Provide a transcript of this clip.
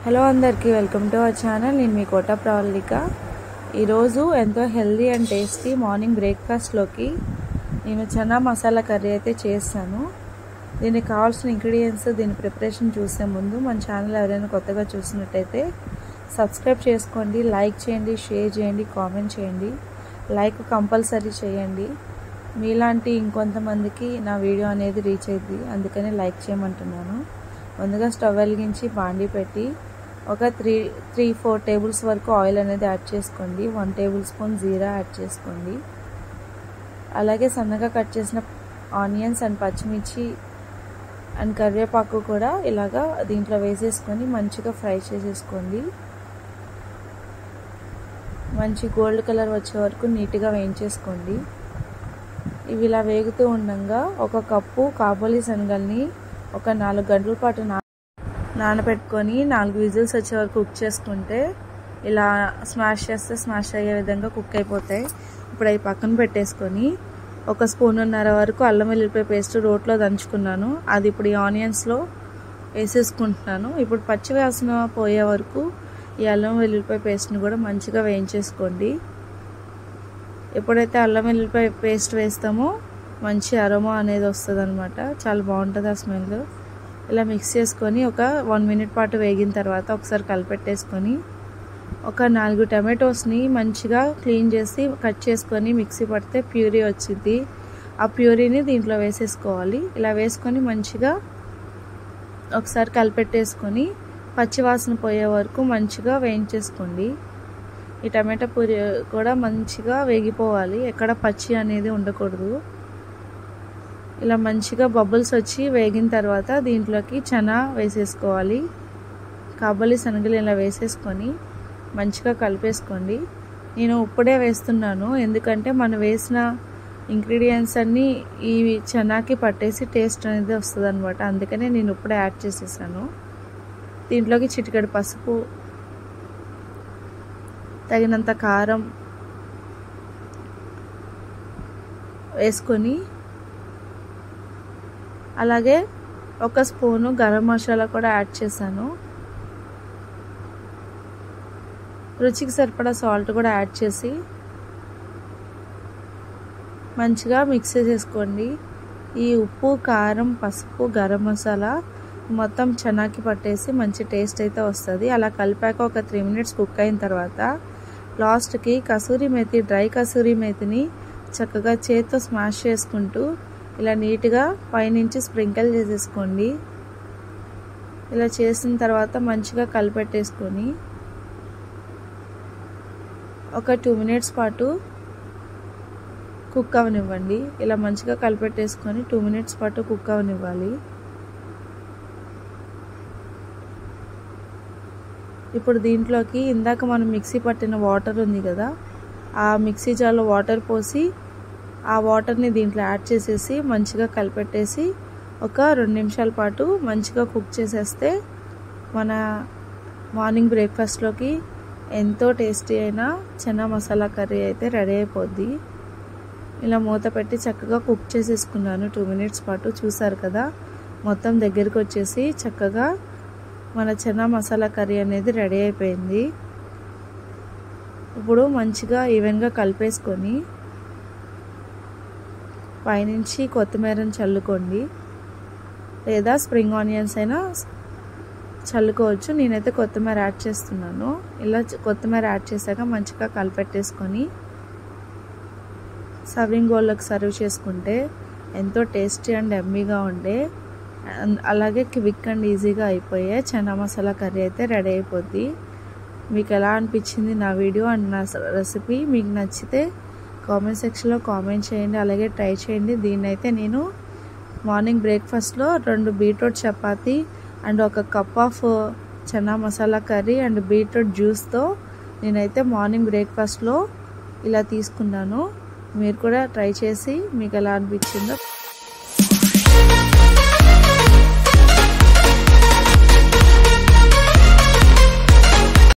Hello అందరికీ welcome to our channel. నేను మీ కోట ప్రవళిక. ఈరోజు ఎంతో హెల్దీ అండ్ టేస్టీ మార్నింగ్ బ్రేక్ఫాస్ట్లోకి నేను చనా మసాలా కర్రీ అయితే చేస్తాను. దీనికి కావాల్సిన ఇంగ్రీడియంట్స్, దీని ప్రిపరేషన్ చూసే ముందు మన ఛానల్ ఎవరైనా కొత్తగా చూసినట్టయితే సబ్స్క్రైబ్ చేసుకోండి, లైక్ చేయండి, షేర్ చేయండి, కామెంట్ చేయండి. లైక్ కంపల్సరీ చేయండి. మీలాంటి ఇంకొంతమందికి నా వీడియో అనేది రీచ్ అయ్యింది, అందుకని లైక్ చేయమంటున్నాను. ముందుగా స్టవ్ వెలిగించి బాండీ పెట్టి ఒక 3-4 టేబుల్స్ వరకు ఆయిల్ అనేది యాడ్ చేసుకోండి. 1 టేబుల్ స్పూన్ జీరా యాడ్ చేసుకోండి. అలాగే సన్నగా కట్ చేసిన ఆనియన్స్ అండ్ పచ్చిమిర్చి అండ్ కరివేపాకు కూడా ఇలాగా దీంట్లో వేసేసుకొని మంచిగా ఫ్రై చేసేసుకోండి. మంచి గోల్డ్ కలర్ వచ్చే వరకు నీట్గా వేయించేసుకోండి. ఇవి ఇలా వేగుతూ ఉండగా ఒక కప్పు కాబోలి శనగల్ని ఒక 4 గంటల పాటు నానబెట్టుకొని 4 విజిల్స్ వచ్చే వరకు కుక్ చేసుకుంటే ఇలా స్మాష్ చేస్తే స్మాష్ అయ్యే విధంగా కుక్ అయిపోతాయి. ఇప్పుడు అవి పక్కన పెట్టేసుకొని 1 స్పూన్నర వరకు అల్లం వెల్లుల్లిపాయ పేస్ట్ రోట్లో దంచుకున్నాను. అది ఇప్పుడు ఈ ఆనియన్స్లో వేసేసుకుంటున్నాను. ఇప్పుడు పచ్చి వాసన పోయే వరకు ఈ అల్లం వెల్లుల్లిపాయ పేస్ట్ని కూడా మంచిగా వేయించేసుకోండి. ఎప్పుడైతే అల్లం వెల్లుల్లిపాయ పేస్ట్ వేస్తామో మంచి అరోమా అనేది వస్తుంది అనమాట. చాలా బాగుంటుంది ఆ స్మెల్. ఇలా మిక్స్ చేసుకొని ఒక 1 మినిట్ పాటు వేగిన తర్వాత ఒకసారి కలిపెట్టేసుకొని ఒక 4 టమాటోస్ని మంచిగా క్లీన్ చేసి కట్ చేసుకొని మిక్సీ పడితే ప్యూరీ వచ్చింది. ఆ ప్యూరీని దీంట్లో వేసేసుకోవాలి. ఇలా వేసుకొని మంచిగా ఒకసారి కలిపెట్టేసుకొని పచ్చివాసన పోయే వరకు మంచిగా వేయించేసుకోండి. ఈ టమాటా ప్యూరీ కూడా మంచిగా వేగిపోవాలి, ఎక్కడ పచ్చి అనేది ఉండకూడదు. ఇలా మంచిగా బబుల్స్ వచ్చి వేగిన తర్వాత దీంట్లోకి చనా వేసేసుకోవాలి. కాబోలి శనగలు ఇలా వేసేసుకొని మంచిగా కలిపేసుకోండి. నేను ఇప్పుడే వేస్తున్నాను, ఎందుకంటే మనం వేసిన ఇంగ్రీడియంట్స్ అన్నీ ఈ చనాకి పట్టేసి టేస్ట్ అనేది వస్తుంది అనమాట. అందుకనే నేను ఇప్పుడే యాడ్ చేసేసాను. దీంట్లోకి చిటికెడు పసుపు, తగినంత కారం వేసుకొని అలాగే 1 స్పూను గరం మసాలా కూడా యాడ్ చేశాను. రుచికి సరిపడా సాల్ట్ కూడా యాడ్ చేసి మంచిగా మిక్స్ చేసేసుకోండి. ఈ ఉప్పు, కారం, పసుపు, గరం మసాలా మొత్తం చనాకి పట్టేసి మంచి టేస్ట్ అయితే వస్తుంది. అలా కలిపాక ఒక 3 మినిట్స్ కుక్ అయిన తర్వాత లాస్ట్కి కసూరి మేతి, డ్రై కసూరి మేతిని చక్కగా చేతితో స్మాష్ చేసుకుంటూ ఇలా నీట్గా పైనుంచి స్ప్రింకిల్ చేసేసుకోండి. ఇలా చేసిన తర్వాత మంచిగా కలిపెట్టేసుకొని ఒక 2 మినిట్స్ పాటు కుక్ అవనివ్వండి. ఇలా మంచిగా కలిపెట్టేసుకొని 2 మినిట్స్ పాటు కుక్ అవనివ్వాలి. ఇప్పుడు దీంట్లోకి ఇందాక మనం మిక్సీ పట్టిన వాటర్ ఉంది కదా, ఆ మిక్సీ జార్లో వాటర్ పోసి ఆ వాటర్ని దీంట్లో యాడ్ చేసేసి మంచిగా కలిపెట్టేసి ఒక 2 నిమిషాల పాటు మంచిగా కుక్ చేసేస్తే మన మార్నింగ్ బ్రేక్ఫాస్ట్లోకి ఎంతో టేస్టీ అయిన చనా మసాలా కర్రీ అయితే రెడీ అయిపోద్ది. ఇలా మూత పెట్టి చక్కగా కుక్ చేసేసుకున్నాను 2 మినిట్స్ పాటు. చూసారు కదా, మొత్తం దగ్గరికి వచ్చేసి చక్కగా మన చనా మసాలా కర్రీ అనేది రెడీ అయిపోయింది. ఇప్పుడు మంచిగా ఈవెన్గా కలిపేసుకొని పైనుంచి కొత్తిమీరని చల్లుకోండి, లేదా స్ప్రింగ్ ఆనియన్స్ అయినా చల్లుకోవచ్చు. నేనైతే కొత్తిమీర యాడ్ చేస్తున్నాను. ఇలా కొత్తిమీర యాడ్ చేశాక మంచిగా కలిపెట్టేసుకొని సర్వింగ్ బౌల్లోకి సర్వ్ చేసుకుంటే ఎంతో టేస్టీ అండ్ ఎమ్మీగా ఉండే, అలాగే క్విక్ అండ్ ఈజీగా అయిపోయే చనా మసాలా కర్రీ అయితే రెడీ అయిపోద్ది. మీకు ఎలా అనిపించింది నా వీడియో అండ్ నా రెసిపీ? మీకు నచ్చితే కామెంట్ సెక్షన్లో కామెంట్ చేయండి, అలాగే ట్రై చేయండి. దీన్నైతే నేను మార్నింగ్ బ్రేక్ఫాస్ట్లో 2 beetroot chapati and 1 cup of chana masala curry and beetroot జ్యూస్తో నేనైతే మార్నింగ్ బ్రేక్ఫాస్ట్లో ఇలా తీసుకున్నాను. మీరు కూడా ట్రై చేసి మీకు ఎలా అనిపించిందో